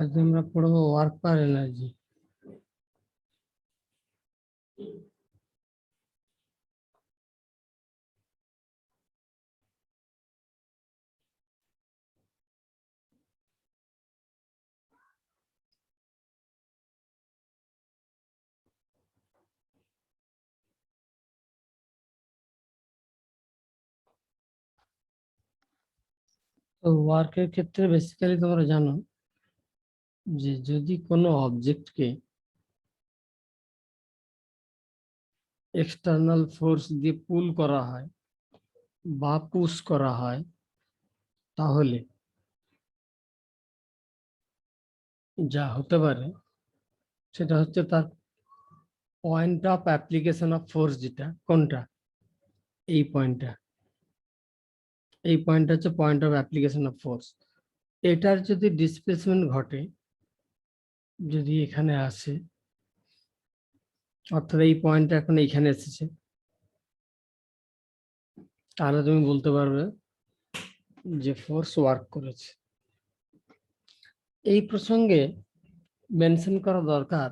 আজ আমরা পড়বো ওয়ার্ক পার এনার্জি। তো ওয়ার্কের ক্ষেত্রে বেসিক্যালি তোমরা জানো যে যদি কোনো অবজেক্টকে এক্সটার্নাল ফোর্স দিয়ে পুল করা হয় বা পুশ করা হয়, তাহলে যা হতে পারে সেটা হচ্ছে তার point of application of force, যেটা কোনটা এই পয়েন্টটা, এই পয়েন্টটা হচ্ছে point of application of force. এটার যদি ডিসপ্লেসমেন্ট ঘটে, যদি এখানে আসে, অর্থাৎ এই পয়েন্টটা এখন এইখানে এসেছে, তাহলে তুমি বলতে পারবে যে ফোর্স ওয়ার্ক করেছে। এই প্রসঙ্গে মেনশন করা দরকার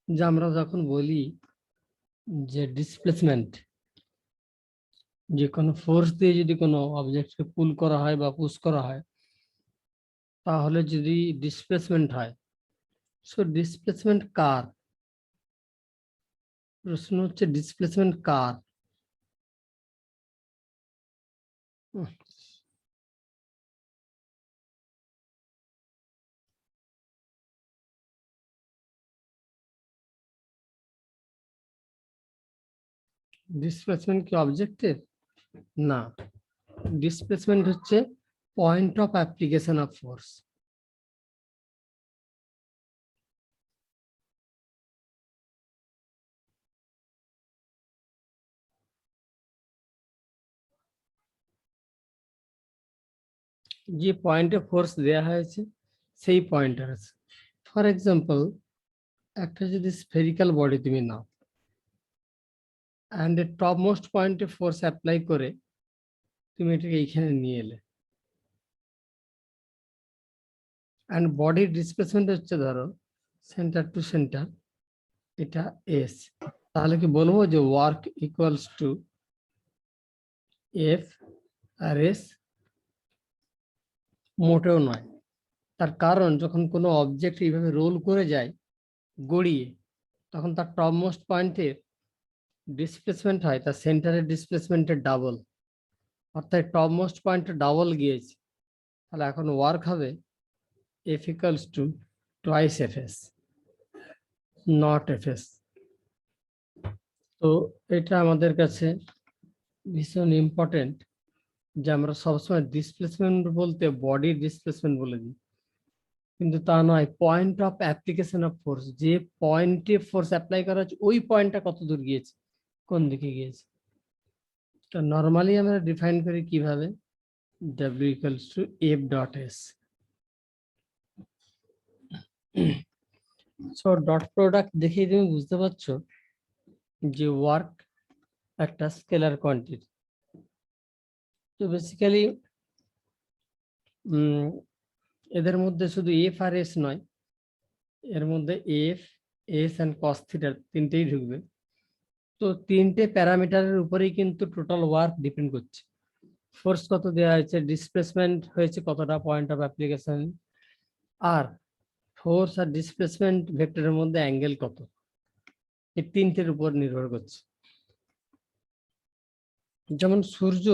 যে আমরা যখন বলি যে ডিসপ্লেসমেন্ট, যে কোনো ফোর্স দিয়ে যদি কোনো অবজেক্টকে পুল করা হয় বা পুশ করা হয়, তাহলে যদি ডিসপ্লেসমেন্ট হয়, সো ডিসপ্লেসমেন্ট কার? প্রশ্ন হচ্ছে ডিসপ্লেসমেন্ট কার? ডিসপ্লেসমেন্ট কি অবজেক্টের? না, ডিসপ্লেসমেন্ট হচ্ছে point of application of force. যে পয়েন্টে ফোর্স দেওয়া হয়েছে সেই পয়েন্টার আছে। ফর এক্সাম্পল, একটা যদি স্ফেরিক্যাল বডি তুমি নাও, অ্যান্ড টপ মোস্ট পয়েন্টে ফোর্স অ্যাপ্লাই করে তুমি এটাকে এইখানে নিয়ে এলে, অ্যান্ড বডির ডিসপ্লেসমেন্ট হচ্ছে ধরো সেন্টার টু সেন্টার, এটা এস, তাহলে কি বলবো যে ওয়ার্ক ইকুয়ালস টু এফ আর এস? মোটেও নয়। তার কারণ যখন কোনো অবজেক্ট এইভাবে রোল করে যায় গড়িয়ে, তখন তার টপ মোস্ট পয়েন্টের ডিসপ্লেসমেন্ট হয় তার সেন্টারের ডিসপ্লেসমেন্টের ডাবল, অর্থাৎ টপ মোস্ট পয়েন্টে ডাবল গিয়েছে। তাহলে এখন ওয়ার্ক হবে F equals two twice F S, not F S. তো এটা আমাদের কাছে ভীষণ ইম্পর্টেন্ট যে আমরা সবসময় ডিসপ্লেসমেন্ট বলতে বডির ডিসপ্লেসমেন্ট বলে দিই, কিন্তু তা নয়, point of application of force, যে পয়েন্টে ফোর্স অ্যাপ্লাই করা হচ্ছে ওই পয়েন্টটা কত দূর গিয়েছে, কোন দিকে গিয়েছে। তো নর্মালি আমরা ডিফাইন করি কিভাবে, W equals to F dot S. So dot product দেখেই তুমি বুঝতে পারছো যে ওয়ার্ক একটা স্কেলার কোয়ান্টিটি। তো বেসিক্যালি এদের মধ্যে শুধু এফ আর এস নয়, এর মধ্যে F, S and cos theta তিনটেই ঢুকবে। তো তিনটে প্যারামিটারের উপরেই কিন্তু টোটাল ওয়ার্ক ডিপেন্ড করছে। ফোর্স কত দেওয়া হয়েছে, ডিসপ্লেসমেন্ট হয়েছে কতটা পয়েন্ট অফ অ্যাপ্লিকেশন, আর ফোর্স আর ডিসপ্লেসমেন্ট ভেক্টরের মধ্যে অ্যাঙ্গেল কত, এই তিনটের উপর নির্ভর করছে। যেমন সূর্য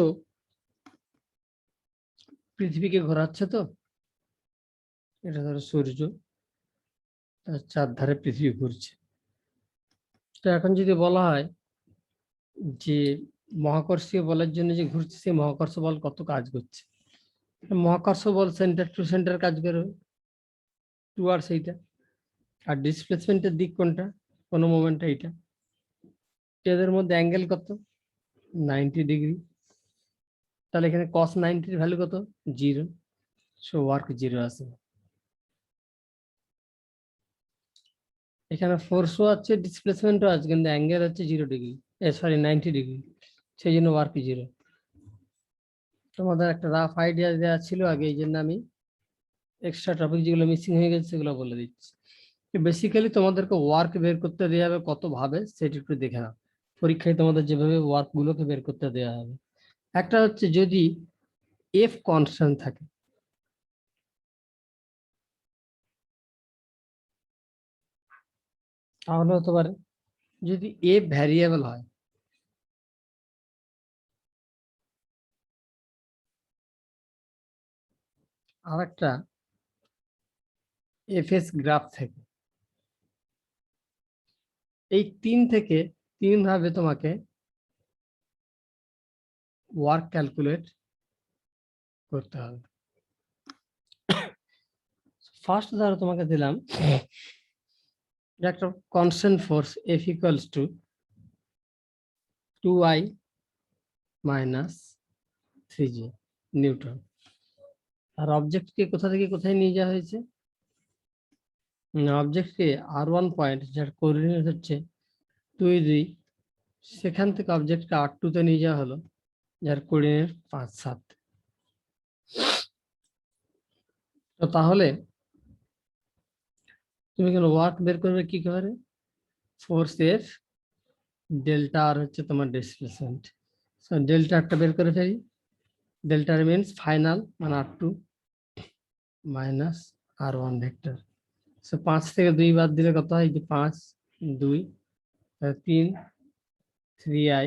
পৃথিবীকে ঘোরাচ্ছে, তো এটা ধরো সূর্য, তার চারধারে পৃথিবী ঘুরছে। তো এখন যদি বলা হয় যে মহাকর্ষীয় বলের জন্য যে ঘুরছে, সেই মহাকর্ষ বল কত কাজ করছে, মহাকর্ষ বল সেন্টার টু সেন্টার কাজ করবে টুয়ার্ডস এইটা, আর ডিসপ্লেসমেন্টের দিক কোনটা, কোনো মোমেন্ট এইটা। এদের মধ্যে অ্যাঙ্গেল কত, 90 ডিগ্রি। তাহলে এখানে cos 90 এর ভ্যালু কত, 0। সো ওয়ার্ক 0 আসে। এখানে ফোর্সও আছে, ডিসপ্লেসমেন্টও আছে, কিন্তু অ্যাঙ্গেল হচ্ছে 0 ডিগ্রি, সরি 90 ডিগ্রি, সেই জন্য ওয়ার্ক 0। তোমাদের একটা রাফ আইডিয়া দেওয়া ছিল আগে, এই জন্য আমি এক্সট্রা টপিক যেগুলো মিসিং হয়ে গেছে সেগুলো বলে দিচ্ছি। বেসিক্যালি তোমাদেরকে ওয়ার্ক বের করতে দেওয়া হবে কত ভাবে সেটা একটু দেখে নাও। পরীক্ষায় তোমাদের যেভাবে ওয়ার্ক গুলোকে বের করতে দেওয়া হবে, একটা হচ্ছে যদি এফ কনস্ট্যান্ট থাকে, তাহলে হতে পারে। যদি এফ ভ্যারিয়েবল হয়, আর একটা এফএস গ্রাফ থেকে, এই তিন ভাবে তোমাকে ওয়ার্ক ক্যালকুলেট করতে হবে। ফার্স্ট ধরো তোমাকে দিলাম একটা constant force F equals to 2i minus 3j newton. আর অবজেক্টকে কোথা থেকে কোথায় নিয়ে যাওয়া হয়েছে? অবজেক্টকে R1 পয়েন্ট, যার কোঅর্ডিনেট হচ্ছে 2, 2, সেখান থেকে অবজেক্টকে R2 তে নিয়ে যাওয়া হলো, যার কোঅর্ডিনেট 5, 7। তো তাহলে তুমি এখানে ওয়ার্ক বের করবে কি করে? ফোর্স এফ ডেল্টা আর হচ্ছে তোমার ডিসপ্লেসমেন্ট। সো ডেল্টা একটা বের করে ফেলি। ডেল্টা মিনস ফাইনাল মানে R2 minus R1 vector. So 5 থেকে 2 বাদ দিলে কত হয়? যে 5, 2, 3, 3i,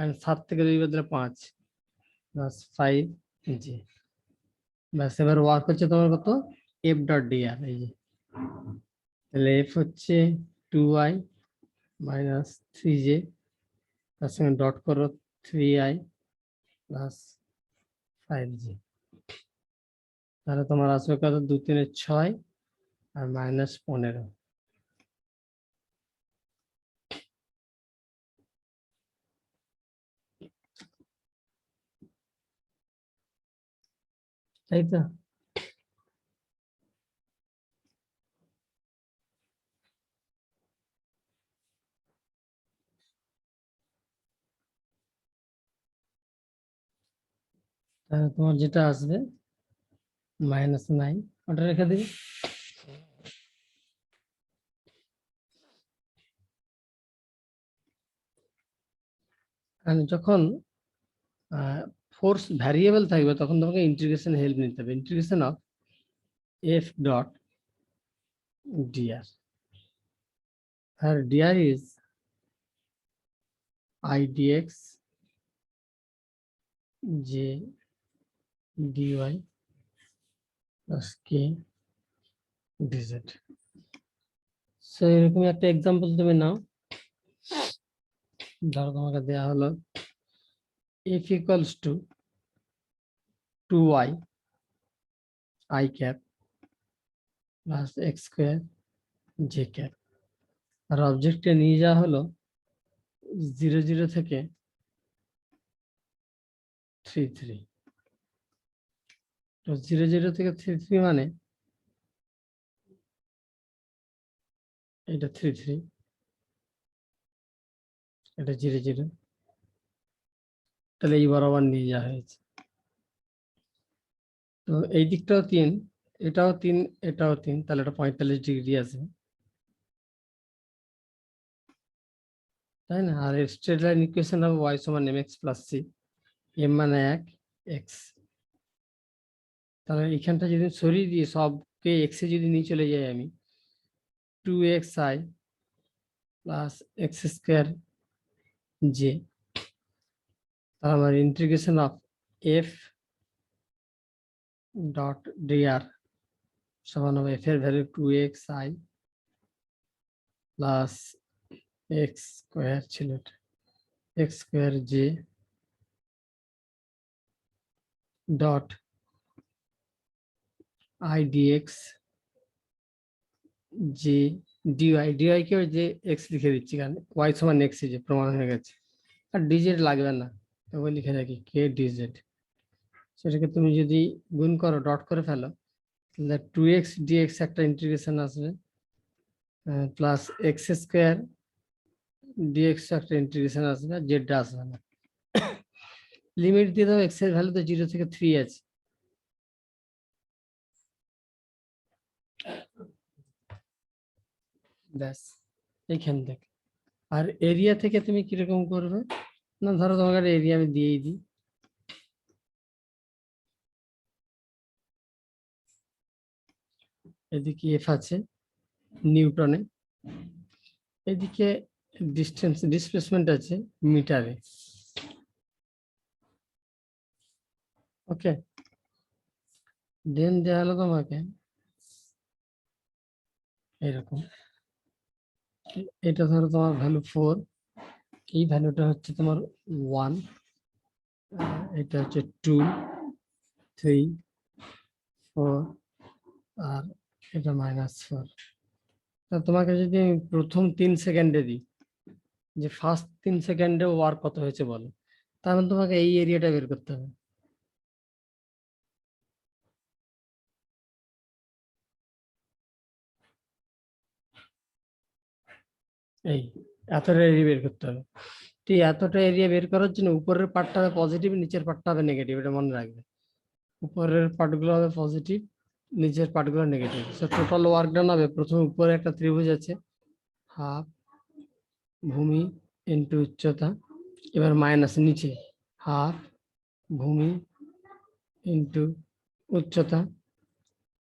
and 7 থেকে 2 বাদ দিলে 5 প্লাস 5j। ব্যাস, এবার ওয়ার্ক হচ্ছে তোমার কত? F dot D R. এই যে তাহলে এফ হচ্ছে 2i মাইনাস 3j, তার সঙ্গে ডট করো 3i প্লাস 5j। তাহলে তোমার আসবে কত? 2, 3, 6 আর মাইনাস 15। তাই তো? তাহলে তোমার যেটা আসবে -9, ওটা রেখে দিবি। আর যখন ফোর্স ভ্যারিয়েবল থাকবে তখন তোমাকে ইন্টিগ্রেশন হেল্প নিতে হবে। Integration of F dot dr, আর dr is i dx j dy plus k dz. So এরকম একটা এক্সাম্পল তুমি নাও। ধরো তোমাকে দেওয়া হলো F equals to 2i i cap plus x square j cap, আর অবজেক্টে নিয়ে যাওয়া হলো 0, 0 থেকে 3, 3। তো 0, 0 থেকে 3, 3 মানে এটা 3, 3, এটা 0, 0। তাহলে এই বরাবর নিয়ে যাওয়া হয়েছে। তো এই দিকটাও 3, এটাও 3, এটাও 3, তাহলে এটা 45 ডিগ্রি আছে, তাই না? আর স্ট্রেট লাইন ইকুয়েশন হবে y সমান mx প্লাস c, m মানে 1, x। তাহলে এখানটা যদি সরিয়ে দিয়ে সবকে x এ যদি নিয়ে চলে যাই আমি, 2xi plus x square j, তাহলে আমার integration of F dot dr সমান হবে এফ এর value 2xi plus x square ছিল, x square j dot i dx j dy. Dy কে যে এক্স লিখে দিচ্ছি, কারণ ওয়াই সমান এক্স যে প্রমাণ হয়ে গেছে। আর ডিজেড লাগবে না, তবে লিখে রাখি কে ডিজেড। সেটাকে তুমি যদি গুণ করো, ডট করে ফেলো, তাহলে 2x dx একটা ইন্টিগ্রেশন আসবে, প্লাস এক্স স্কোয়ার ডিএক্স একটা ইন্টিগ্রেশন আসবে, জেড আসবে না। লিমিট দিয়ে দাও, এক্স এর ভ্যালু তো 0 থেকে 3 আছে, ব্যাস এইখান থেকে। আর এরিয়া থেকে তুমি কিরকম করবে, না ধরো তোমাকে এরিয়া আমি দিয়েই দিই, এদিকে এফ আছে নিউটনে, এদিকে ডিস্টেন্স ডিসপ্লেসমেন্ট আছে মিটারে। ওকে, দেন দেওয়া হলো তোমাকে এরকম, এটা ধরো তোমার ভ্যালু 4, এই ভ্যালুটা হচ্ছে তোমার 1, এটা হচ্ছে 2, 3, 4, আর এটা -4। তা তোমাকে যদি আমি প্রথম 3 সেকেন্ডে দিই যে ফার্স্ট 3 সেকেন্ডে ওয়ার্ক কত হয়েছে বলো, তাহলে তোমাকে এই এরিয়াটা বের করতে হবে। এই এতটা এরিয়া বের করতে হবে। ঠিক এতটা এরিয়া বের করার জন্য উপরের পার্টটা হবে পজিটিভ, নিচের পার্টটা হবে নেগেটিভ, এটা মনে রাখবে। উপরের পার্টগুলো হবে পজিটিভ, নিচের পার্টগুলো negative. So total work done হবে, প্রথমে উপরে একটা ত্রিভুজ আছে হাফ ভূমি ইন্টু উচ্চতা, এবার মাইনাস নিচে হাফ ভূমি ইন্টু উচ্চতা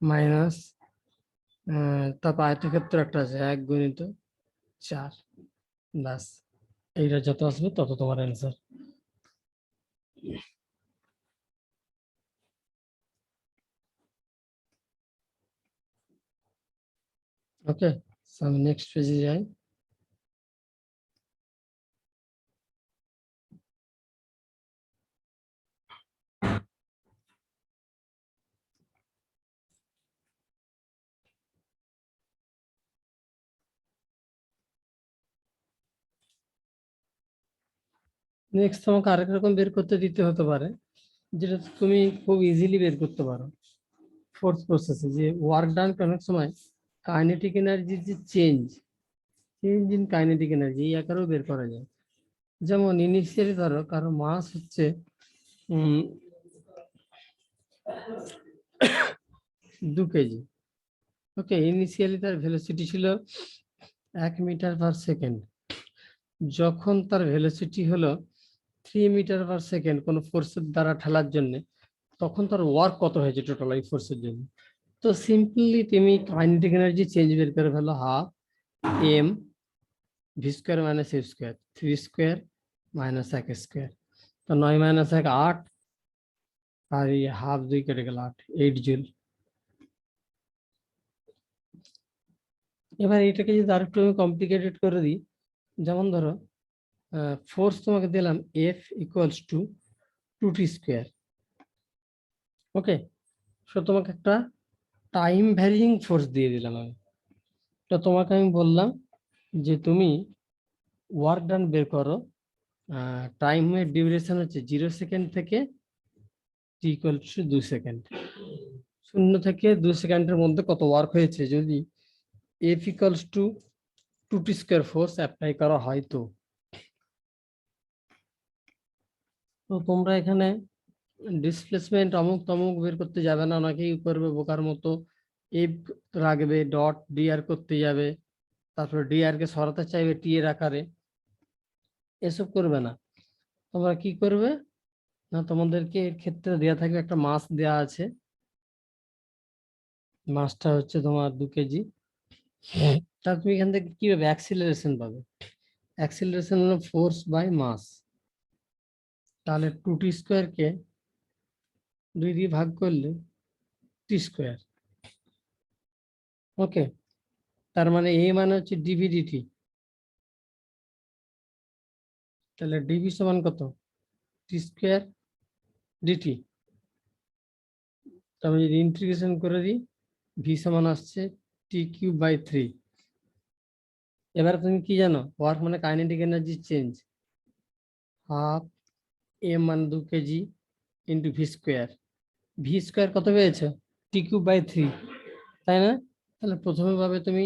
মাইনাস, তারপর আয়তক্ষেত্র একটা আছে 1 × 4, ব্যাস। এইটা যত আসবে তত তোমার অ্যান্সার। ওকে, আমি নেক্সট পেজে যাই। নেক্সট তোমাকে আরেক রকম বের করতে দিতে হতে পারে, যেটা তুমি খুব ইজিলি বের করতে পারো ফোর্স প্রসেসে, যে ওয়ার্ক ডান অনেক সময় কাইনেটিক এনার্জির যে চেঞ্জ ইন কাইনেটিক এনার্জি এই আকারেও বের করা যায়। যেমন ইনিশিয়ালি ধরো কারো মাস হচ্ছে 2 কেজি। ওকে, ইনিশিয়ালি তার ভেলোসিটি ছিল 1 মিটার পার সেকেন্ড। যখন তার ভেলোসিটি হলো 3 মিটার পার সেকেন্ড কোনো ফোর্সের দ্বারা ঠেলার জন্য, তখন তার ওয়ার্ক কত হয়েছে টোটাল এই ফোর্সের জন্য। তো সিম্পলি তুমি কাইনেটিক এনার্জি চেঞ্জ বের করে ফেলো, half m v square minus F square, 3 square minus 1 square. তো 9 - 1 8, আর এই হাফ 2 কেটে গেল 8, 8 জুল। এবার এটাকে যদি আরেকটু আমি কমপ্লিকেটেড করে দিই, যেমন ধরো ফোর্স তোমাকে দিলাম F equals two 2t square. ওকে, সো তোমাকে একটা টাইম ভ্যারিং ফোর্স দিয়ে দিলাম আমি। তো তোমাকে আমি বললাম যে তুমি ওয়ার্ক ডান বের করো, টাইমের ডিউরেশন হচ্ছে 0 সেকেন্ড থেকে t ইকুয়ালস টু 2 সেকেন্ড। 0 থেকে 2 সেকেন্ডের মধ্যে কত ওয়ার্ক হয়েছে যদি F equals two 2t square force apply করা হয়। তো তোমরা এখানে ডিসপ্লেসমেন্ট অমুক তমুক বের করতে যাবে না, অনেকেই করবে বোকার মতো, এফ রাখবে, ডট ডিআর করতে যাবে, তারপর ডিআর কে সরাতে চাইবে টি এর আকারে, এসব করবে না। তোমরা কি করবে না, তোমাদেরকে এর ক্ষেত্রে দেওয়া থাকবে একটা মাস দেওয়া আছে, মাসটা হচ্ছে তোমার 2 কেজি। তা তুমি এখান থেকে কি পাবে, অ্যাক্সিলারেশন পাবে। অ্যাক্সিলারেশন হলো ফোর্স বাই মাস। তাহলে 2t স্কোয়ার কে 2 দিয়ে ভাগ করলে টি স্কোয়ার। ওকে, তার মানে এ মানে হচ্ছে ডিভিডিটি। তাহলে ডিভি সমান কত, টি স্কোয়ার ডিটি। তারপরে যদি ইন্টিগ্রেশন করে দিই, ভি সমান আসছে t³/3। এবার তুমি কি জানো, ওয়ার্ক মানে kinetic energy change, half M মানে 2 K G into V square. V square কত পেয়েছো, t³/3, তাই না? তাহলে প্রথমে পাবে তুমি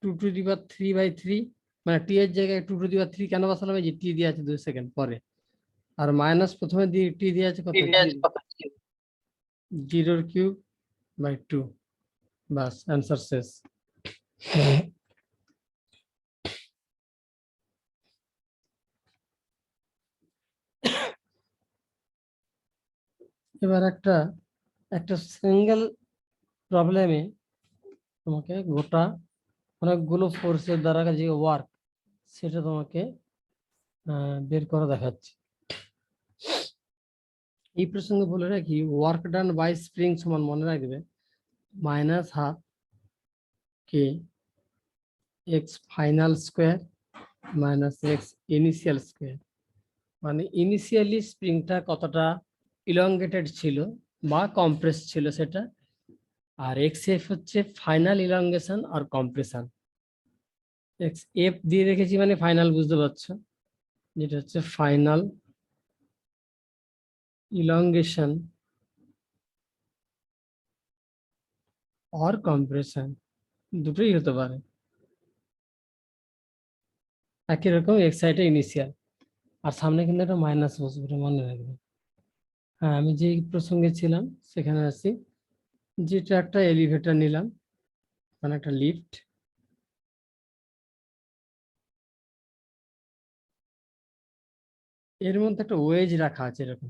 2^3/3, মানে টি এর জায়গায় 2^3 কেন বসালাম, এই যে টি দিয়ে আছে 2 সেকেন্ড পরে, আর মাইনাস প্রথমে দিয়ে টি দিয়ে আছে কত, 0^3/2। বাস, অ্যান্সার শেষ। এবার একটা সিঙ্গেল প্রবলেমে তোমাকে গোটা অনেকগুলো ফোর্সের দ্বারা যে ওয়ার্ক সেটা তোমাকে বের করে দেখাচ্ছে। এই প্রসঙ্গে বলে রাখি, ওয়ার্ক ডান বাই স্প্রিং সমান মনে রাখবে -12 k x final square minus x initial square. মানে ইনিশিয়ালি স্প্রিংটা কতটা ইলংগেটেড ছিল বা কম্প্রেস ছিল সেটা, আর এক্স এফ হচ্ছে ফাইনাল ইলংগেশন আর কম্প্রেশন। এক্স এফ দিয়ে রেখেছি মানে ফাইনাল, বুঝতে পারছো, যেটা হচ্ছে ফাইনাল ইলংগেশন আর কম্প্রেশন, দুটোই হতে পারে। একই রকম এক্স সাইডে ইনিশিয়াল, আর সামনে কিন্তু একটা মাইনাস বসবে, মনে রাখবে। হ্যাঁ, আমি যে প্রসঙ্গে ছিলাম সেখানে আছি, যেটা একটা এলিভেটর নিলাম, মানে একটা লিফট। এর মধ্যে একটা ওয়েজ রাখা আছে এরকম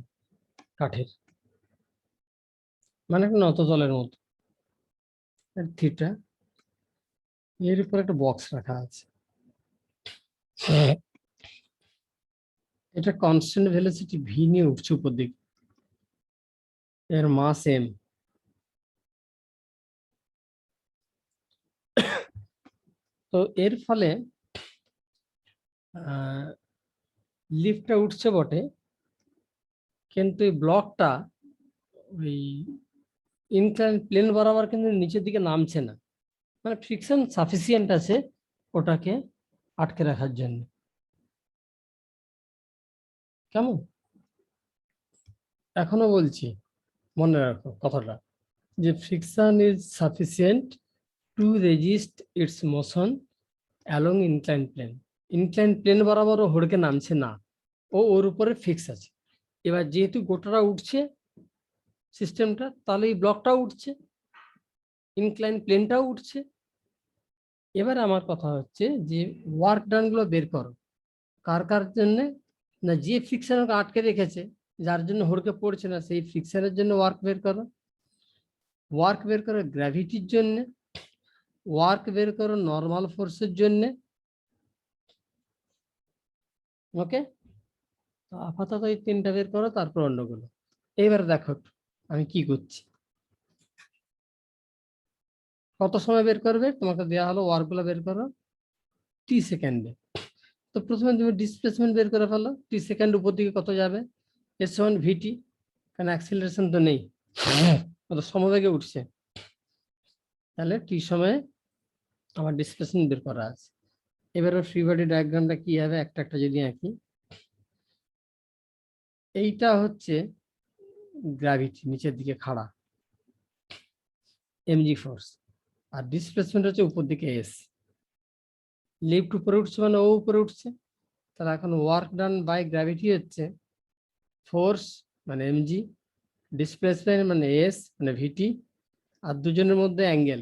কাঠের, মানে একটা নততলের মতো থিটা। এর উপর একটা বক্স রাখা আছে, এটা কনস্ট্যান্ট ভেলোসিটি ভি নিয়ে উঠছে উপর দিকে, এর মাস এম। তো এর ফলে লিফটটা উঠছে বটে, কিন্তু এই ব্লকটা ওই ইনক্লাইন প্লেন বরাবর কিন্তু নিচের দিকে নামছে না, মানে ফ্রিকশন সাফিসিয়েন্ট আছে ওটাকে আটকে রাখার জন্য। কেমন? এখনো বলছি, মনে রাখো কথাটা, যে friction is sufficient to resist its motion along incline plane. Incline plane বরাবর ও হড়কে নামছে না, ও ওর উপরে ফিক্স আছে। এবার যেহেতু গোটাটা উঠছে সিস্টেমটা, তাহলে এই ব্লকটাও উঠছে, ইনক্লাইন প্লেনটাও উঠছে। এবার আমার কথা হচ্ছে যে ওয়ার্ক ডান গুলো বের করো, কার কার জন্য, না যে ফ্রিকশন আটকে রেখেছে, যার জন্য হড়কে পড়ছে না, সেই ফ্রিকশনের জন্য ওয়ার্ক বের করো। ওয়ার্ক বের করো গ্র্যাভিটির জন্য, ওয়ার্ক বের করো নর্মাল ফোর্সের জন্য। ওকে, আপাতত এই তিনটা বের করো, তারপর অন্যগুলো। এবার দেখো আমি কি করছি, কত সময় বের করবে, তোমাকে দেওয়া হলো ওয়ার্ক গুলো বের করো টি সেকেন্ডে। তো প্রথমে তুমি ডিসপ্লেসমেন্ট বের করে ফেলো, টি সেকেন্ড উপর দিকে কত যাবে, এস ওয়ান ভিটি, কারণ অ্যাক্সিলারেশন তো নেই, কত সমবেগে উঠছে, তাহলে টি সময়ে আমার ডিসপ্লেসমেন্ট বের করা আছে। এবারে ফ্রি বডি ডায়াগ্রামটা কি হবে, একটা একটা যদি আঁকি। এইটা হচ্ছে গ্র্যাভিটি, নিচের দিকে খাড়া এমজি ফোর্স, আর ডিসপ্লেসমেন্ট হচ্ছে উপর দিকে এস। লিফট উপরে উঠছে মানে ও উপরে উঠছে, তাহলে এখন ওয়ার্ক ডান বাই গ্র্যাভিটি হচ্ছে ফোর্স মানে এমজি, ডিসপ্লেসমেন্ট মানে এস মানে ভিটি, আর দুজনের মধ্যে অ্যাঙ্গেল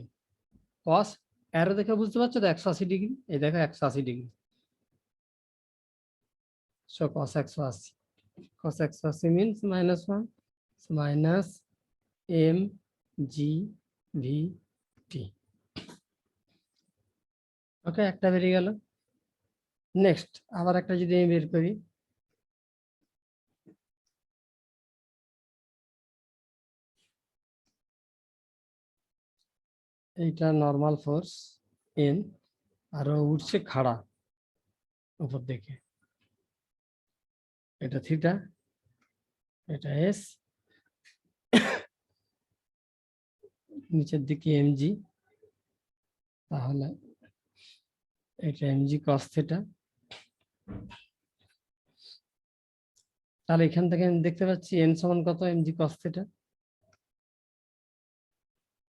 কস। অ্যারো দেখে বুঝতে পারছো তো 180 ডিগ্রি, এই দেখো 180 ডিগ্রি, সো কস 180, cos 180 means -1 minus m g v t। ওকে, একটা বেরিয়ে গেল। নেক্সট আবার একটা যদি আমি বের করি, এইটা নর্মাল ফোর্স এন, আর উঠছে খাড়া উপর দিকে, এটা থিটা, এটা এস, নিচের দিকে এমজি, তাহলে এটা এমজি কস থিটা। তাহলে এখান থেকে আমি দেখতে পাচ্ছি এন সমান কত, এমজি কস থিটা।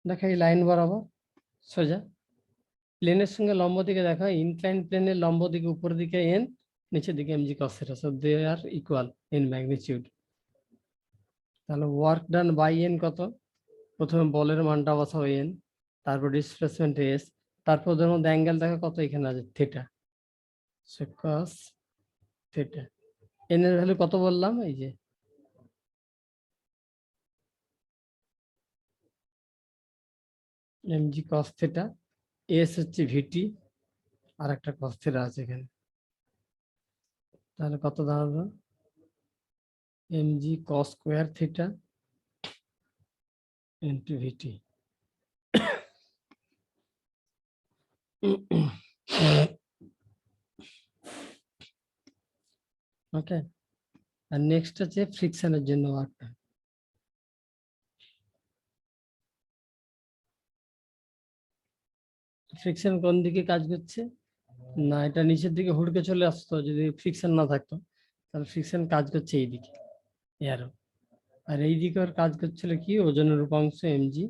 দেখা এই লাইন বরাবর সোজা প্লেনের সঙ্গে লম্ব দিকে দেখা, ইনক্লাইন প্লেনের লম্ব দিকে উপর দিকে এন, নিচের দিকে M G cos theta, so they are equal in magnitude. তাহলে ওয়ার্ক ডান বাই এন কত, প্রথমে বলের মানটা বসাও এন, তারপর ডিসপ্লেসমেন্ট এস, তারপর ওদের মধ্যে অ্যাঙ্গেল দেখা কত, এখানে আছে theta, so cos theta. N এর ভ্যালু কত বললাম, এই যে এমজি কস থিটা, এস হচ্ছে ভিটি, আর একটা কস থিটা আছে এখানে, তাহলে কত দাঁড়াবে? Mg cos square theta into vt. Okay, আর নেক্সট হচ্ছে ফ্রিকশনের জন্য ওয়ার্কটা। ফ্রিকশন কোন দিকে কাজ করছে? না, এটা নিচের দিকে হুড়কে চলে আসতো যদি ফ্রিকশন না থাকতো, তাহলে ফ্রিকশন কাজ করছে এইদিকে এরো, আর এই দিকে ওর কাজ করছিল কি ওজনের উপাংশ mg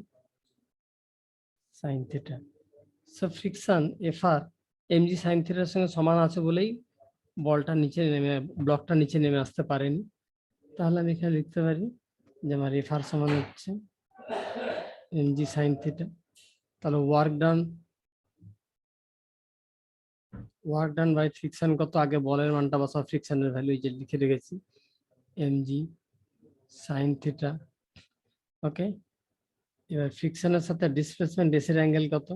sine theta. So friction f আর এমজি সাইন থিটার সঙ্গে সমান আছে বলেই বলটা নিচে নেমে, ব্লকটা নিচে নেমে আসতে পারেনি। তাহলে আমি এখানে লিখতে পারি যে আমার এফ আর সমান হচ্ছে এমজি সাইন থিটা। তাহলে ওয়ার্ক ডান বাই ফ্রিকশন কত? আগে বলের মানটা বসা, ফ্রিকশনের ভ্যালু যে লিখে রেখেছি এমজি সাইন থিটা। ওকে, এবার ফ্রিকশনের সাথে ডিসপ্লেসমেন্ট এস এর অ্যাঙ্গেল কত?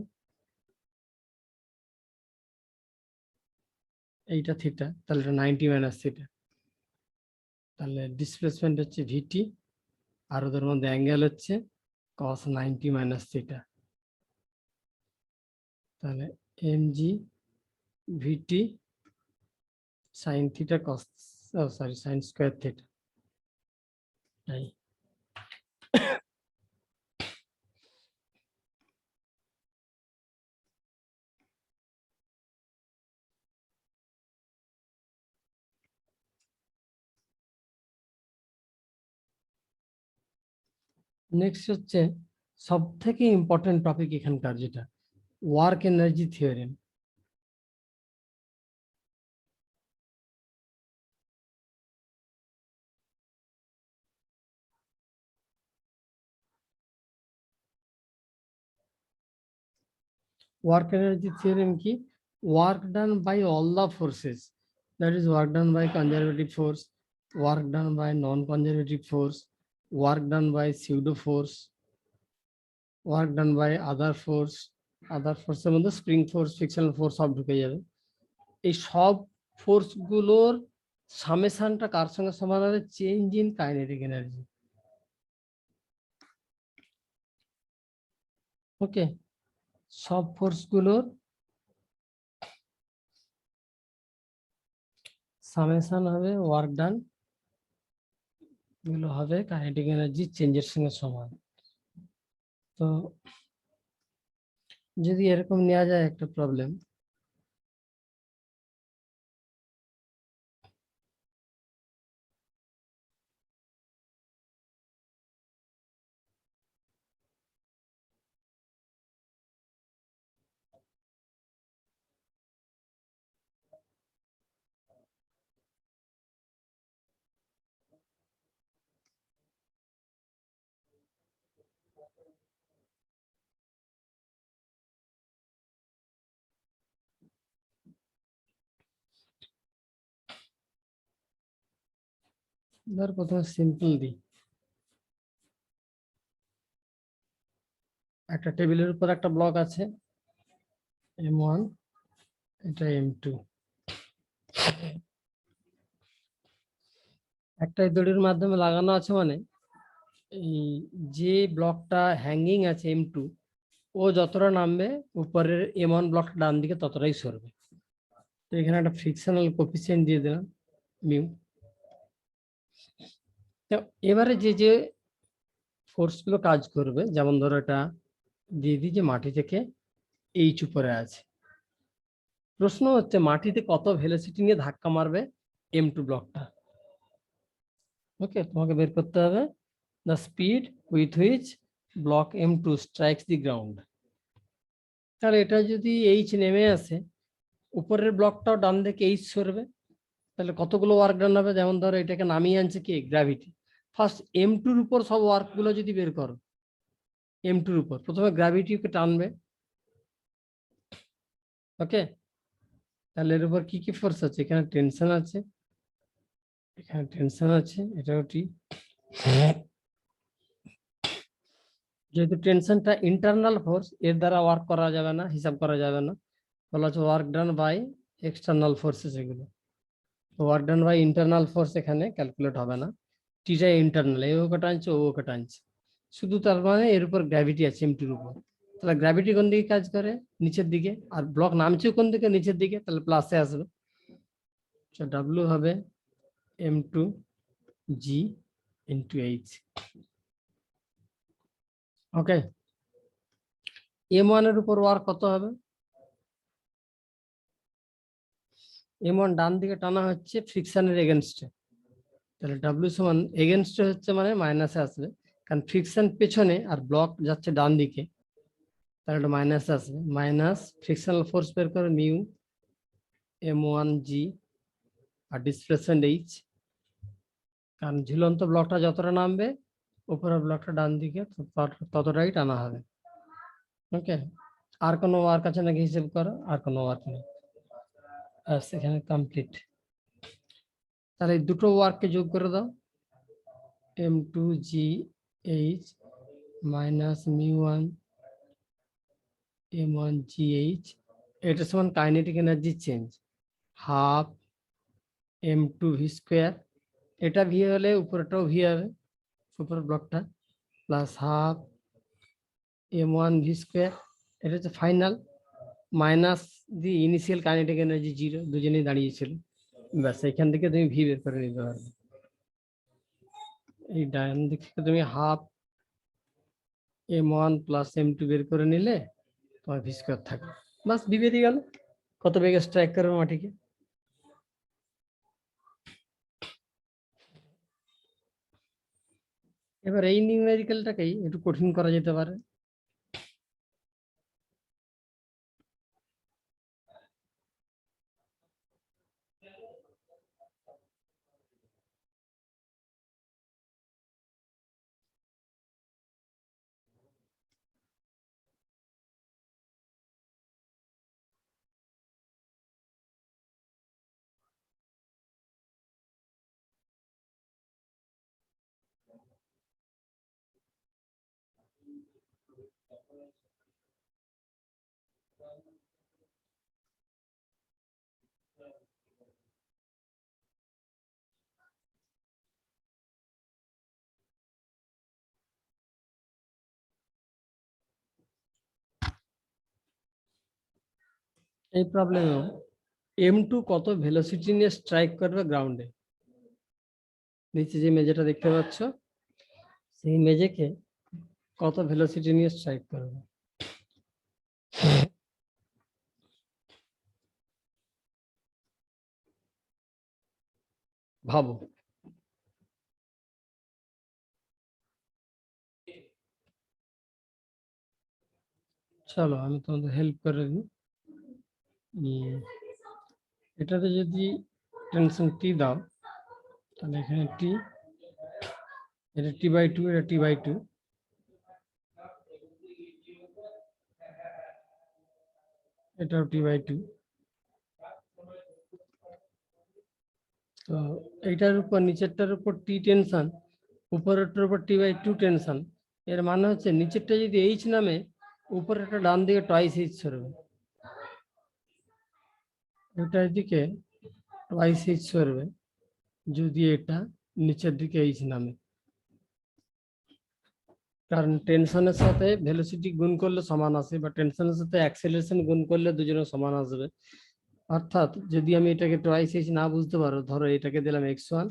এইটা থিটা, তাহলে এটা 90 মাইনাস থিটা। তাহলে ডিসপ্লেসমেন্ট হচ্ছে ভিটি, আর ওদের মধ্যে অ্যাঙ্গেল হচ্ছে কস 90 মাইনাস থিটা। তাহলে mg vt sine theta cos, sorry sine square theta. তাই নেক্সট হচ্ছে সব থেকে ইম্পর্টেন্ট টপিক এখানকার, যেটা work energy theorem. Work energy theorem কি? Work done by all the forces, that is work done by conservative force, work done by non conservative force, work done by pseudo force, work done by other force. Other ফোর্সের মধ্যে spring force, frictional force সব ঢুকে যাবে। এই সব force গুলোর সামেশনটা কার সঙ্গে সমান হবে? Change in kinetic energy. Okay, সব ফোর্স গুলোর সামেশন হবে ওয়ার্ক ডান, এগুলো হবে কাইনেটিক এনার্জি চেঞ্জের সঙ্গে সমান। তো যদি এরকম নেওয়া যায় একটা প্রবলেম, ধর প্রথমে সিম্পল দিই, একটা টেবিলের উপর একটা ব্লক আছে M1, এটা M2, একটা দড়ির মাধ্যমে লাগানো আছে, মানে এই যে ব্লকটা হ্যাঙ্গিং আছে M2, ও যতটা নামবে উপরের M1 ব্লকটা ডান দিকে ততটাই সরবে। তো এখানে একটা ফ্রিকশনাল কোফিসিয়েন্ট দিয়ে দিলাম মিউ। তো এবারে যে যে ফোর্স গুলো কাজ করবে, যেমন ধরো এটা দিয়ে দিই যে মাটি থেকে এইচ উপরে আছে, প্রশ্ন হচ্ছে মাটিতে কত ভেলোসিটি নিয়ে ধাক্কা মারবে M2 ব্লকটা। ওকে, তোমাকে বের করতে হবে the speed with which block M2 strikes the ground। তাহলে এটা যদি এইচ নেমে আসে, উপরের ব্লকটাও ডান দিকে এইচ সরবে, তাহলে কতগুলো ওয়ার্ক ডান হবে? যেমন ধরো এটাকে নামিয়ে আনছে কি গ্র্যাভিটি। ফার্স্ট M2-র উপর সব ওয়ার্ক গুলো যদি বের করো, M2-র উপর প্রথমে গ্র্যাভিটিকে টানবে। ওকে, তাহলে এর উপর কি কি ফোর্স আছে? এখানে টেনশন আছে, এখানে টেনশন আছে, এটাও ঠিক। যেহেতু টেনশনটা ইন্টারনাল ফোর্স, এর দ্বারা ওয়ার্ক করা যাবে না, হিসাব করা যাবে না, বলা হচ্ছে work done by external forces. এগুলো work done by internal force এখানে ক্যালকুলেট হবে না। টিটা ইন্টারনাল, এই ওকে টানছে ও ওকে টানছে, শুধু তার মানে এর উপর গ্র্যাভিটি আছে এমটির উপর। তাহলে গ্র্যাভিটি কোন দিকে কাজ করে? নিচের দিকে। আর ব্লক নামছে কোন দিকে? নিচের দিকে, তাহলে প্লাসে আসবে। ডাব্লিউ হবে m2 g ইন্টু h। ওকে, m1 এর উপর ওয়ার্ক কত হবে? m1 ডান দিকে টানা হচ্ছে ফ্রিকশনের এগেনস্টে, তাহলে ডাব্লিউ সমান এগেনস্টে হচ্ছে মানে মাইনাসে আসবে, কারণ ফ্রিকশন পেছনে আর ব্লক যাচ্ছে ডান দিকে, তাহলে এটা মাইনাস আসবে। মাইনাস ফ্রিকশনাল ফোর্স বের করে মিউ m1g আর ডিসপ্লেসমেন্ট h, কারণ ঝুলন্ত ব্লকটা যতটা নামবে উপরের ব্লকটা ডান দিকে ততটাই টানা হবে। ওকে, আর কোনো ওয়ার্ক আছে নাকি হিসেব করো? আর কোনো ওয়ার্ক নেই, এখানে কমপ্লিট। তাহলে এই দুটো ওয়ার্ককে যোগ করে দাও, m2gh মাইনাস মিউ1 m1gh, এটা সমান kinetic energy change half m2v square, এটা ভি হলে উপরেটাও ভি হবে, উপরের ব্লকটা, প্লাস হাফ m1v স্কোয়ার, এটা হচ্ছে ফাইনাল, মাইনাস দি ইনিশিয়াল কাইনেটিক এনার্জি 0, দুজনেই দাঁড়িয়েছিল। ব্যাস এখান থেকে তুমি ভি বের করে নিতে পারবে। এই ডান দিক থেকে তুমি হাফ m1 প্লাস m2 বের করে নিলে তোমার ভি স্কোয়ার থাকে, বাস ভি বেরিয়ে গেল। কত বেগে স্ট্রাইক করবে মাটিকে। এবার এই নিউমেরিক্যালটাকেই একটু কঠিন করা যেতে পারে। এই প্রবলেমেও m2 কত ভেলোসিটি নিয়ে স্ট্রাইক করবে গ্রাউন্ডে, নিচে যে মেঝেটা দেখতে পাচ্ছ সেই মেঝেকে কত ভেলোসিটি নিয়ে স্ট্রাইক করবে। ভাবো। চলো আমি তোমাদের হেল্প করে দিই। এটাতে যদি টেনশন টি দাও, তাহলে এখানে টি, এটা t/2, এটা t/2, এটাও t/2। তো এইটার উপর নিচেরটার উপর টি টেনশন, উপরেরটার উপর t/2 টেনশন, এর মানে হচ্ছে নিচেরটা যদি এইচ নামে উপরেরটা ডান দিকে টয়েস এইচ সরবে, এটার দিকে টয়েস এইচ সরবে যদি এটা নিচের দিকে এইচ নামে, কারণ টেনশনের সাথে ভেলোসিটি গুণ করলে সমান আসে, বা টেনশনের সাথে অ্যাক্সেলারেশন গুণ করলে দুজনে সমান আসবে। অর্থাৎ যদি আমি এটাকে টয়েস এইচ না বুঝতে পারো, ধরো এটাকে দিলাম x1,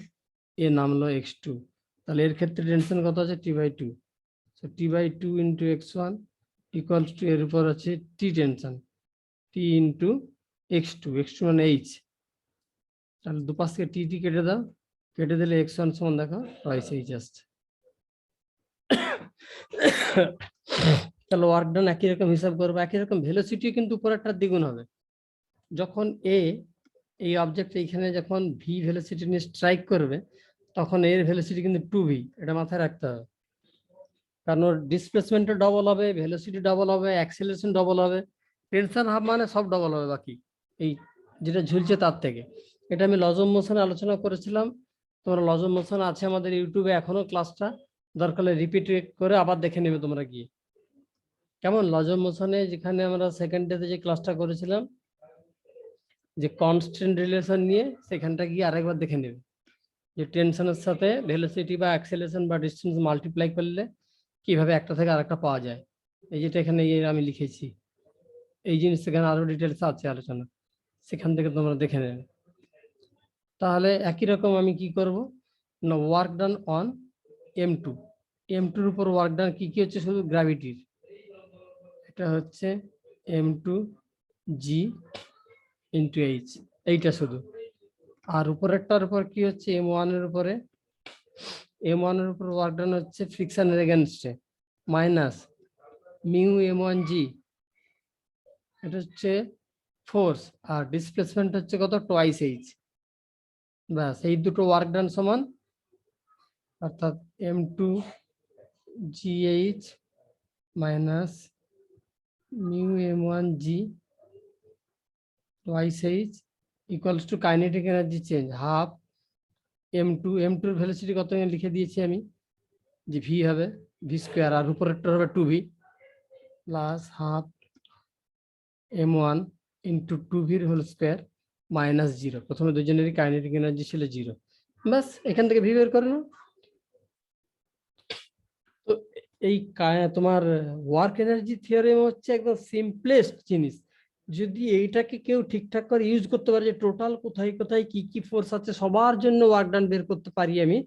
এ নামলো x2, তাহলে এর ক্ষেত্রে টেনশন কত আছে? t/2। t/2 into x1 equals to এর উপর আছে টি tension, t into x2, x2 মানে h, তাহলে দুপাশ থেকে টি কেটে দাও, কেটে দিলে x1 সমান দেখো টয়েস এইচ আসছে। তাহলে ওয়ার্ক ডান একই রকম হিসাব করবো, একই রকম ভেলোসিটি কিন্তু উপরেরটার দ্বিগুণ হবে। যখন এই অবজেক্ট এইখানে যখন ভি ভেলোসিটি নিয়ে স্ট্রাইক করবে, তখন এর ভেলোসিটি কিন্তু 2v, এটা মাথায় রাখতে হবে, কারণ ওর ডিসপ্লেসমেন্টও ডবল হবে, ভেলোসিটি ডবল হবে, অ্যাক্সেলারেশন ডবল হবে, টেনশন হাফ মানে সব ডবল হবে বাকি এই যেটা ঝুলছে তার থেকে। এটা আমি লজম মোশনে আলোচনা করেছিলাম, তোমরা লজম মোশন আছে আমাদের ইউটিউবে এখনো ক্লাসটা, দরকার হলে রিপিট করে আবার দেখে নেবে তোমরা গিয়ে। কেমন লজ অফ মোশনে যেখানে আমরা সেকেন্ড ডেতে যে ক্লাসটা করেছিলাম যে কনস্ট্যান্ট রিলেশন নিয়ে, সেখানটা গিয়ে আরেকবার দেখে নেবে যে টেনশনের সাথে ভেলোসিটি বা অ্যাক্সেলারেশন বা ডিস্টেন্স মাল্টিপ্লাই করলে কিভাবে একটা থেকে আরেকটা পাওয়া যায়। এই যেটা এখানে আমি লিখেছি, এই জিনিস এখানে আরো ডিটেলস আছে আলোচনা, সেখান থেকে তোমরা দেখে নেবে। তাহলে একই রকম আমি কি করব না, work done on M2, M2 এর উপর ওয়ার্ক ডান কি কি হচ্ছে, শুধু গ্র্যাভিটির, এটা হচ্ছে M2 G ইন্টু H, এইটা শুধু। আর উপরেরটার উপর কি হচ্ছে, M1 এর উপরে, M1 এর উপর ওয়ার্ক ডান হচ্ছে ফ্রিকশনের এগেনস্টে মাইনাস মিউ M1G, এটা হচ্ছে ফোর্স, আর ডিসপ্লেসমেন্ট হচ্ছে কত, টোয়াইস H। ব্যাস, এই দুটো ওয়ার্ক ডান সমান, অর্থাৎ M2 GH minus mu M1G twice H equals to kinetic energy change half M2, M2 এর ভেলোসিটি কত লিখে দিয়েছি আমি, যে ভি হবে ভি স্কোয়ার, আর উপরেরটা হবে 2v plus half M1 into 2v whole square minus 0। প্রথমে দুজনেরই কাইনেটিক এনার্জি ছিল 0। ব্যাস, এখান থেকে ভি বের করে নাও। তো এই তোমার ওয়ার্ক এনার্জি থিওরেম হচ্ছে একদম সিম্পলেস্ট জিনিস। যদি এইটাকে কেউ ঠিকঠাক করে ইউজ করতে পারে, যে টোটাল কোথায় কোথায় কি কি ফোর্স আছে সবার জন্য ওয়ার্ক ডান বের করতে পারি আমি,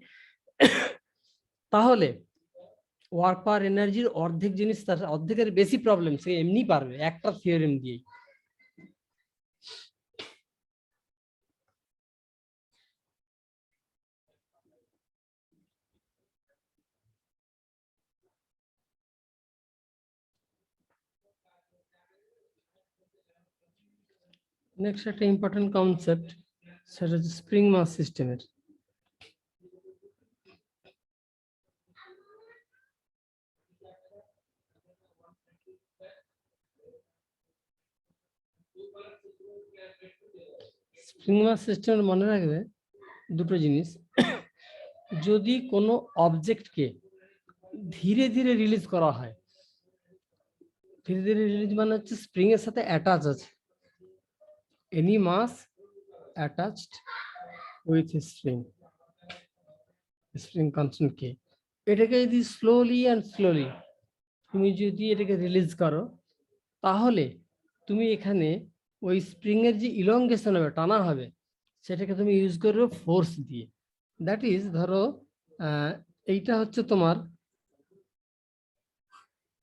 তাহলে ওয়ার্ক পাওয়ার এনার্জির অর্ধেক জিনিস, তার অর্ধেকের বেশি প্রবলেম সে এমনি পারবে একটা থিওরেম দিয়েই। নেক্সট একটা ইম্পর্টেন্ট কনসেপ্ট, সেটা হচ্ছে স্প্রিং মাস সিস্টেমের। স্প্রিং মাস সিস্টেমের মনে রাখবে দুটো জিনিস, যদি কোনো অবজেক্টকে ধীরে ধীরে রিলিজ করা হয়, ধীরে ধীরে রিলিজ মানে হচ্ছে স্প্রিং এর সাথে অ্যাটাচ আছে, any mass attached with spring, spring constant k, এটাকে যদি স্লোলি অ্যান্ড স্লোলি তুমি যদি এটাকে রিলিজ করো, তাহলে তুমি এখানে ওই স্প্রিং এর যে ইলংগেশন হবে, টানা হবে, সেটাকে তুমি ইউজ করবে ফোর্স দিয়ে। দ্যাট ইজ, ধরো এইটা হচ্ছে তোমার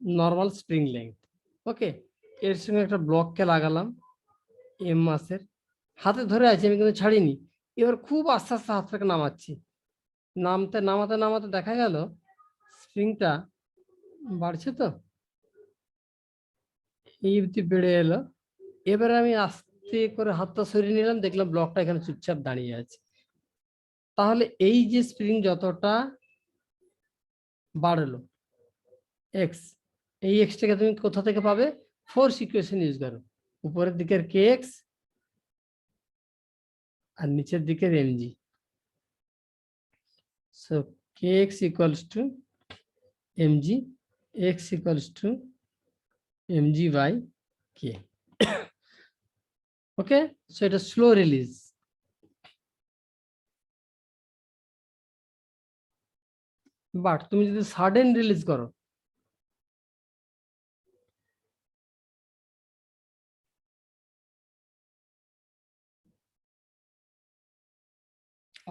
নর্মাল স্প্রিং লেন্থ, ওকে, এর সঙ্গে একটা ব্লককে লাগালাম এম মাসের, হাতে ধরে আছি আমি কিন্তু ছাড়িনি, এবার খুব আস্তে আস্তে হাত থেকে নামাচ্ছি, নামতে নামাতে নামাতে দেখা গেল স্প্রিংটা বাড়ছে, তো এই অবধি বেড়ে এলো। এবারে আমি আস্তে করে হাতটা সরিয়ে নিলাম, দেখলাম ব্লকটা এখানে চুপচাপ দাঁড়িয়ে আছে। তাহলে এই যে স্প্রিং যতটা বাড়লো এক্স, এই এক্সটাকে তুমি কোথা থেকে পাবে, ফোর্স ইকুয়েশন ইউজ করো, উপরের দিকের কে এক্স আর নিচের দিকের M G. So K X equals to M G, X equals to M G by K. Okay, so এটা স্লো রিলিজ। বাট তুমি যদি সাডেন রিলিজ করো,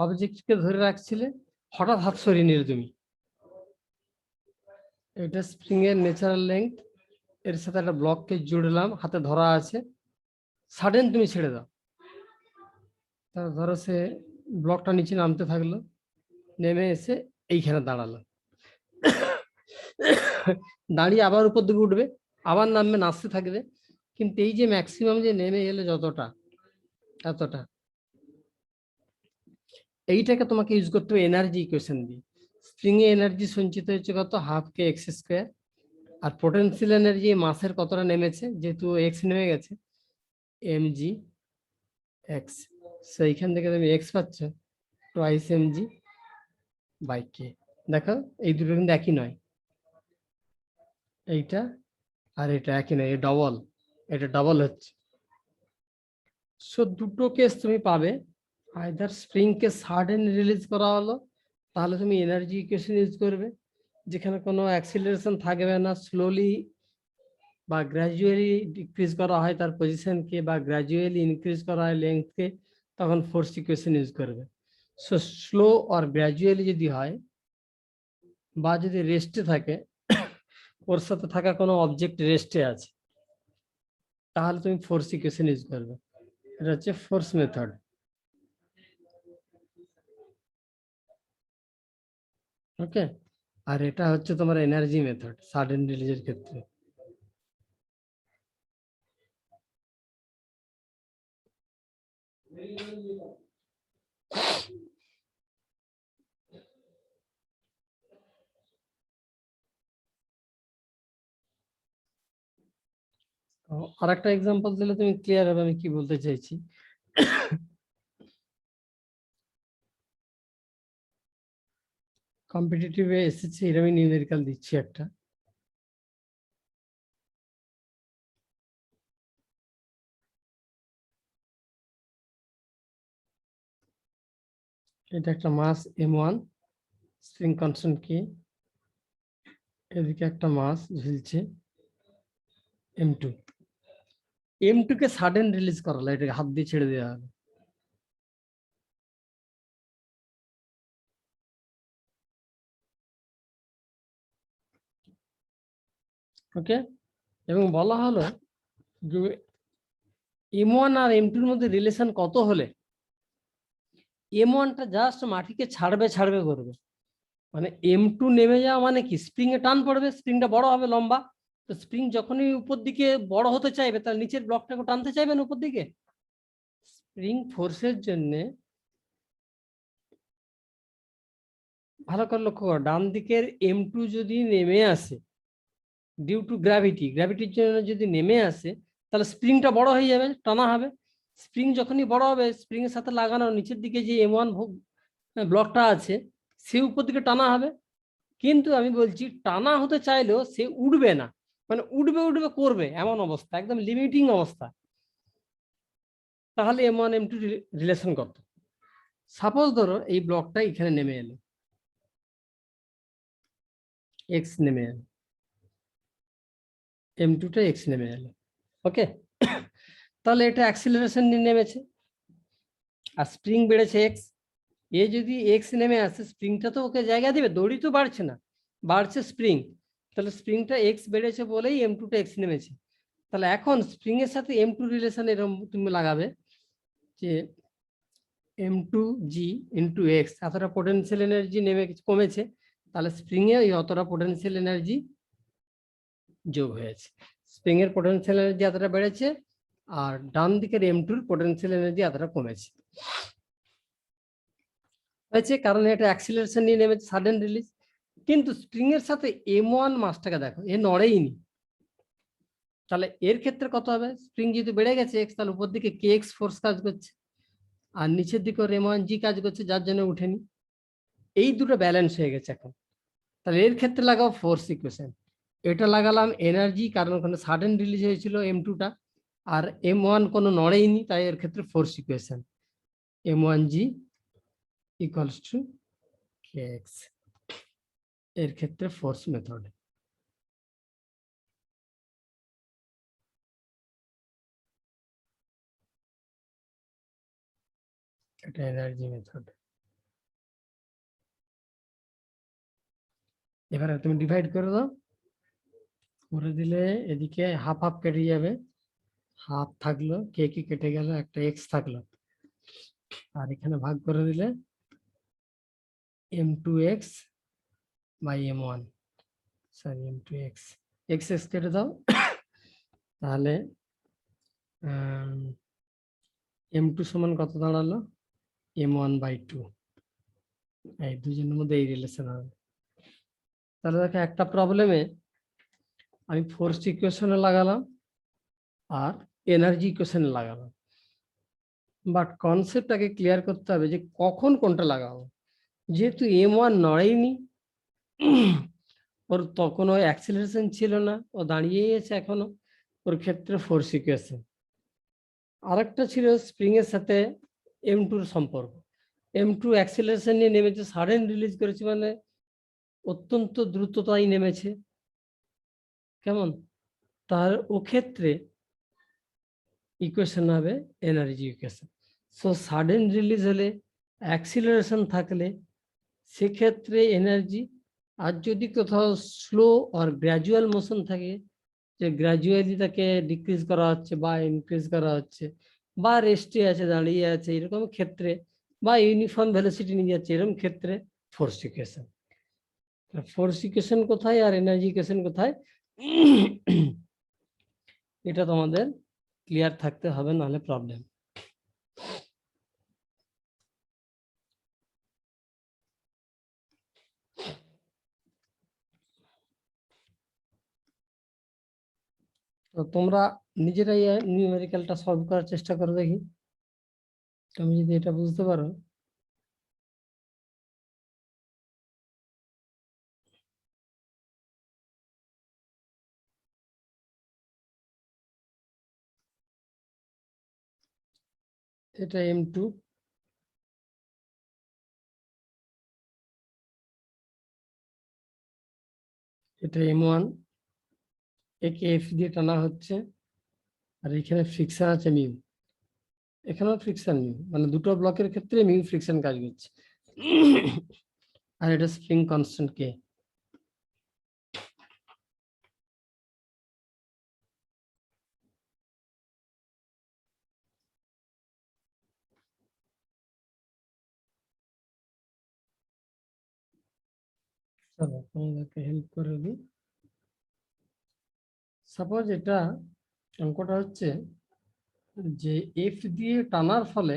অবজেক্টকে ধরে রাখছিলে, হঠাৎ হাত সরিয়ে নিলে তুমি, এটা স্প্রিং এর ন্যাচারাল লেংথ, এর সাথে একটা ব্লককে জুড়লাম, হাতে ধরা আছে, সাডেন তুমি ছেড়ে দাও, তাহলে ধরো সে ব্লকটা নিচে নামতে থাকলো, নেমে এসে এইখানে দাঁড়ালো, দাঁড়িয়ে আবার উপর দিকে উঠবে, আবার নামবে, নাচতে থাকবে, কিন্তু এই যে ম্যাক্সিমাম যে নেমে এলে যতটা, এতটা, এইটাকে তোমাকে ইউজ করতে হবে এনার্জি ইকুয়েশন দিয়ে। স্প্রিং এ এনার্জি সঞ্চিত হচ্ছে কত, হাফ কে এক্স স্কোয়ার, আর পোটেনশিয়াল এনার্জি মাসের কতটা নেমেছে, যেহেতু এক্স নেমে গেছে, এম জি এক্স, সেইখান থেকে তুমি এক্স পাচ্ছ টোয়াইস এম জি বাই কে। দেখো এই দুটো কিন্তু একই নয়, এইটা আর এটা একই নয়, ডবল, এটা ডবল হচ্ছে। সো দুটো কেস তুমি পাবে, আইদার স্প্রিংকে সাডেন রিলিজ করা হলো, তাহলে তুমি এনার্জি ইকুয়েশন ইউজ করবে, যেখানে কোনো অ্যাক্সিলারেশন থাকবে না, স্লোলি বা গ্র্যাজুয়ালি ডিক্রিজ করা হয় তার পজিশনকে, বা গ্র্যাজুয়ালি ইনক্রিজ করা হয় লেন্থকে, তখন ফোর্স ইকুয়েশন ইউজ করবে। সো স্লো আর গ্র্যাজুয়ালি যদি হয়, বা যদি রেস্টে থাকে, ওর সাথে থাকা কোনো অবজেক্ট রেস্টে আছে, তাহলে তুমি ফোর্স ইকুয়েশন ইউজ করবে। এটা হচ্ছে ফোর্স মেথড। ওকে, আর এটা হচ্ছে তোমার এনার্জি মেথড সাডেন রিলিজের ক্ষেত্রে। আর একটা এক্সাম্পল দিলে তুমি ক্লিয়ার হবে আমি কি বলতে চাইছি। কম্পিটিটিভে এসেছে, এর আমি নিউমেরিক্যাল দিচ্ছি একটা। এটা একটা মাস m1, স্প্রিং কনস্ট্যান্ট কি, এদিকে একটা মাস ঝুলছে m2। m2 কে সাডেন রিলিজ করালো, এটাকে হাত দিয়ে ছেড়ে দেওয়া হলো। ওকে, এবং বলা হলো যে m1 আর m2 এর মধ্যে রিলেশন কত হলে m1টা জাস্ট মাটিকে ছাড়বে ছাড়বে করবে, মানে m2 নেমে যাওয়া মানে কি, স্প্রিং এ টান পড়বে, স্প্রিংটা বড় হবে লম্বা, তো স্প্রিং যখনই উপর দিকে বড় হতে চাইবে তার নিচের ব্লকটাকে টানতে চাইবেন উপর দিকে। স্প্রিং ফোর্সের জন্য ভালো করে লক্ষ্য করো, ডান দিকের m2 যদি নেমে আসে ডিউ টু গ্র্যাভিটি, গ্র্যাভিটির জন্য যদি নেমে আসে, তাহলে স্প্রিংটা বড় হয়ে যাবে, টানা হবে। স্প্রিং যখনই বড় হবে, স্প্রিং এর সাথে লাগানো নিচের দিকে যে m1 ব্লকটা আছে সে উপর দিকে টানা হবে। কিন্তু আমি বলছি টানা হতে চাইলেও সে উঠবে না, মানে উঠবে উঠবে করবে এমন অবস্থা, একদম লিমিটিং অবস্থা। তাহলে m1 m2 রিলেশন কত? সাপোজ ধরো এই ব্লকটা এখানে নেমে এলো, এক্স নেমে এলো, m2টা এক্স নেমে এলো। ওকে, তাহলে এটা অ্যাক্সিলারেশন নিয়ে নেমেছে, আর স্প্রিং বেড়েছে এক্স। এ যদি এক্স নেমে আসে, স্প্রিংটা তো ওকে জায়গা দিবে, দড়ি তো বাড়ছে না, বাড়ছে স্প্রিং, তাহলে স্প্রিংটা এক্স বেড়েছে বলেই m2টা এক্স নেমেছে। তাহলে এখন স্প্রিং এর সাথে m2 রিলেশন এরকম তুমি লাগাবে যে m2g ইন্টু এক্স, এতটা পোটেনশিয়াল এনার্জি নেমে কমেছে, তাহলে স্প্রিং এ ওই অতটা পোটেনশিয়াল এনার্জি যোগ হয়েছে। স্প্রিং এর পোটেনশিয়াল এনার্জি এতটা বেড়েছে, আর ডান দিকের m2 এর পোটেনশিয়াল এনার্জি এতটা কমেছে হয়েছে, কারণ এটা অ্যাক্সিলারেশন নিয়ে নেমেছে, সাডেন রিলিজ। কিন্তু স্প্রিং এর সাথে m1 মাসটাকে দেখো, এ নড়েইনি, তাহলে এর ক্ষেত্রে কত হবে? স্প্রিং যেহেতু বেড়ে গেছে এক্স, তাহলে উপর দিকে কে এক্স ফোর্স কাজ করছে, আর নিচের দিকে m1g কাজ করছে, যার জন্য উঠেনি। এই দুটো ব্যালেন্স হয়ে গেছে এখন। তাহলে এর ক্ষেত্রে লাগাও ফোর্স ইকুয়েশন, এটা লাগালাম এনার্জি, কারণ ওখানে সাডেন রিলিজ হয়েছিল m2টা, আর m1 কোনো নড়েইনি, তাই এর ক্ষেত্রে force equation m1g equals to kx, এর ক্ষেত্রে ফোর্স মেথড। এটা এনার্জি মেথড। এবারে তুমি ডিভাইড করে দাও, করে দিলে এদিকে হাফ হাফ কেটে যাবে, হাফ থাকলো, কে কি কেটে গেল, একটা এক্স থাকলো, আর এখানে ভাগ করে দিলে m2x by m1, sorry m2x, x x কেটে দাও, তাহলে m2 সমান কত দাঁড়ালো, m1/2, এই দুজনের মধ্যে এই রিলেশন হবে। তাহলে দেখো একটা প্রবলেমে আমি ফোর্স ইকুয়েশনে লাগালাম আর এনার্জি ইকুয়েশনে লাগালাম, বাট কনসেপ্টটাকে ক্লিয়ার করতে হবে যে কখন কোনটা লাগাবো। যেহেতু m1 নড়েইনি, ওর তখন ওই অ্যাক্সিলারেশন ছিল না, ও দাঁড়িয়েই আছে এখনো, ওর ক্ষেত্রে ফোর্স ইকুয়েশন। আরেকটা ছিল স্প্রিং এর সাথে M2 সম্পর্ক। M2 অ্যাক্সিলারেশন নিয়ে নেমেছে, সাডেন রিলিজ করেছে, মানে অত্যন্ত দ্রুততাই নেমেছে, কেমন, তার ও ক্ষেত্রে ইকুয়েশন হবে energy equation. So sudden release হলে, অ্যাক্সিলারেশন থাকলে, সেক্ষেত্রে এনার্জি, আর যদি কোথাও স্লো আর গ্র্যাজুয়াল মোশন থাকে, যে গ্র্যাজুয়ালি তাকে ডিক্রিজ করা হচ্ছে বা ইনক্রিজ করা হচ্ছে, বা রেস্টে আছে, দাঁড়িয়ে আছে, এরকম ক্ষেত্রে, বা ইউনিফর্ম ভেলোসিটি নিয়ে যাচ্ছে, এরকম ক্ষেত্রে ফোর্স ইকুয়েশন। ফোর্স ইকুয়েশন কোথায় আর এনার্জি ইকুয়েশন কোথায়, এটা তোমাদের ক্লিয়ার থাকতে হবে, নাহলে প্রবলেম। তো তোমরা নিজেরাই নিউমেরিক্যালটা সলভ করার চেষ্টা করো, দেখি তুমি যদি এটা বুঝতে পারো। এটা M2, এটা M1, একে F দিয়ে টানা হচ্ছে, আর এখানে ফ্রিকশন আছে মিউ, এখানেও ফ্রিকশন মিউ, মানে দুটো ব্লকের ক্ষেত্রে মিউ ফ্রিকশন কাজ করছে। আর এটা স্প্রিং কনস্ট্যান্ট কে। চলো তোমাদেরকে হেল্প করে দিই। সাপোজ এটা অঙ্কটা হচ্ছে যে এফ দিয়ে টানার ফলে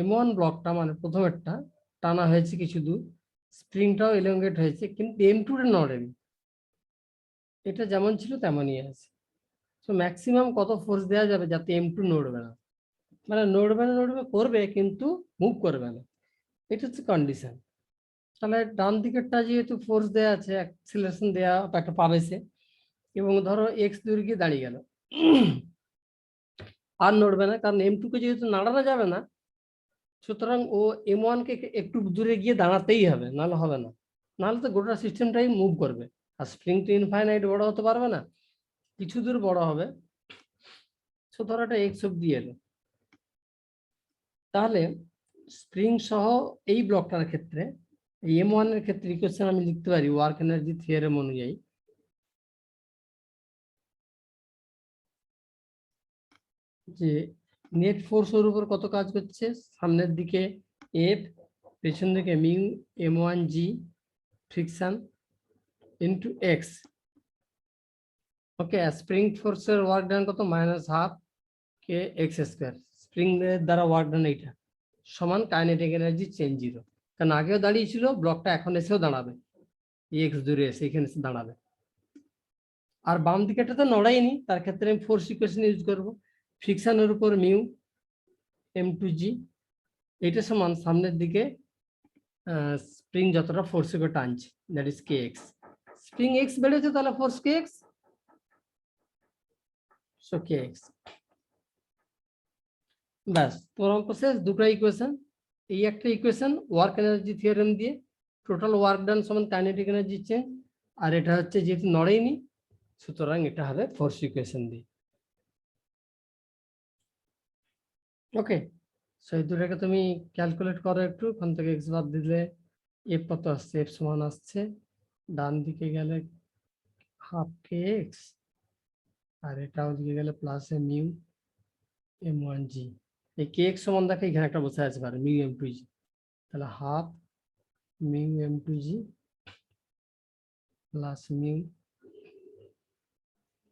M1 ব্লকটা, মানে প্রথমেরটা টানা হয়েছে কিছু দূর, স্প্রিংটাও এলোঙ্গেট হয়েছে, কিন্তু M2 টা নড়েনি, এটা যেমন ছিল তেমনই আছে। তো ম্যাক্সিমাম কত ফোর্স দেওয়া যাবে যাতে M2 নড়বে না, মানে নড়বে না, নড়বে করবে কিন্তু মুভ করবে না, এটা হচ্ছে কন্ডিশন। তাহলে ডান দিকেরটা যেহেতু ফোর্স দেওয়া আছে, অ্যাক্সিলারেশন দেওয়া একটা পাবে সে, এবং ধরো এক্স দূরে গিয়ে দাঁড়িয়ে গেল, আর নড়বে না, কারণ M2 কে যেহেতু নাড়ানো যাবে না, সুতরাং ও M1 কে একটু দূরে গিয়ে দাঁড়াতেই হবে, নাহলে হবে না, নাহলে তো গোটা সিস্টেমটাই মুভ করবে। আর স্প্রিং তো ইনফাইনাইট বড় হতে পারবে না, কিছু দূর বড় হবে। সো ধরো এটা এক্স অব্দি এলো, তাহলে স্প্রিং সহ এই ব্লকটার ক্ষেত্রে, M1 এর ক্ষেত্রে ইকুয়েশন আমি লিখতে পারি ওয়ার্ক এনার্জি থিওরেম অনুযায়ী, যে নেট ফোর্স ওর উপর কত কাজ করছে, সামনের দিকে এফ, পেছন দিকে mu M1G friction into x. Okay, spring ফোর্সের ওয়ার্ক ডান কত, -12 কে এক্স স্কোয়ার, স্প্রিং এর দ্বারা ওয়ার্ক ডান এইটা, সমান কাইনেটিক এনার্জি চেঞ্জ 0, কারণ আগেও দাঁড়িয়েছিল ব্লকটা, এখন এসেও দাঁড়াবে, এক্স দূরে এসে এখানে এসে দাঁড়াবে। আর বাম দিকেটা তো নড়াইনি, তার ক্ষেত্রে আমি ফোর্স ইকুয়েশন ইউজ করবো, ফ্রিকশনের উপর মিউ M2G, এটা সমান সামনের দিকে স্প্রিং যতটা ফোর্স করে টানছে, that is kx, spring x বেড়েছে তাহলে ফোর্স kx, সো kx। ব্যাস, তোমার অঙ্ক শেষ, দুটো ইকুয়েশন, এই একটা ইকুয়েশন ওয়ার্ক এনার্জি থিওরেম দিয়ে, টোটাল ওয়ার্ক ডান সমান কাইনেটিক এনার্জি চেঞ্জ, আর এটা হচ্ছে যেহেতু নড়েইনি, সুতরাং এটা হবে ফোর্স ইকুয়েশন দিয়ে। ওকে, সো এই দুটাকে তুমি ক্যালকুলেট করো একটু, ওখান থেকে এক্স বাদ দিলে এফ কত আসছে, এফ সমান আসছে ডান দিকে গেলে হাফ কে এক্স, আর এটাও দিকে গেলে প্লাস এ মিউ M1G। এই কে এক্স সমান দেখে এখানে একটা বসে আছে পারে মিউ M2G, তাহলে half mu M2G plus mu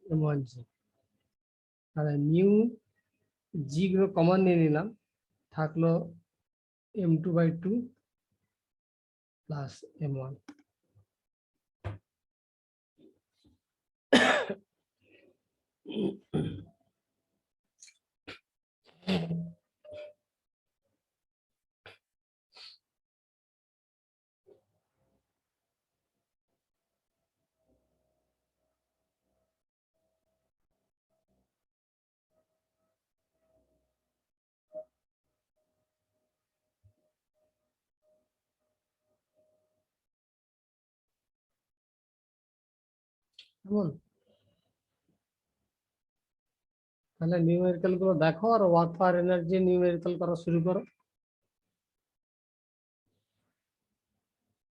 M1G, তাহলে মিউ জি গুলো কমন নিয়ে নিলাম, থাকলো M2/2 প্লাস M1। কেমন? তাহলে নিউমেরিক্যাল গুলো দেখো আর ওয়ার্ক পার এনার্জি নিউমেরিক্যাল করা শুরু করো।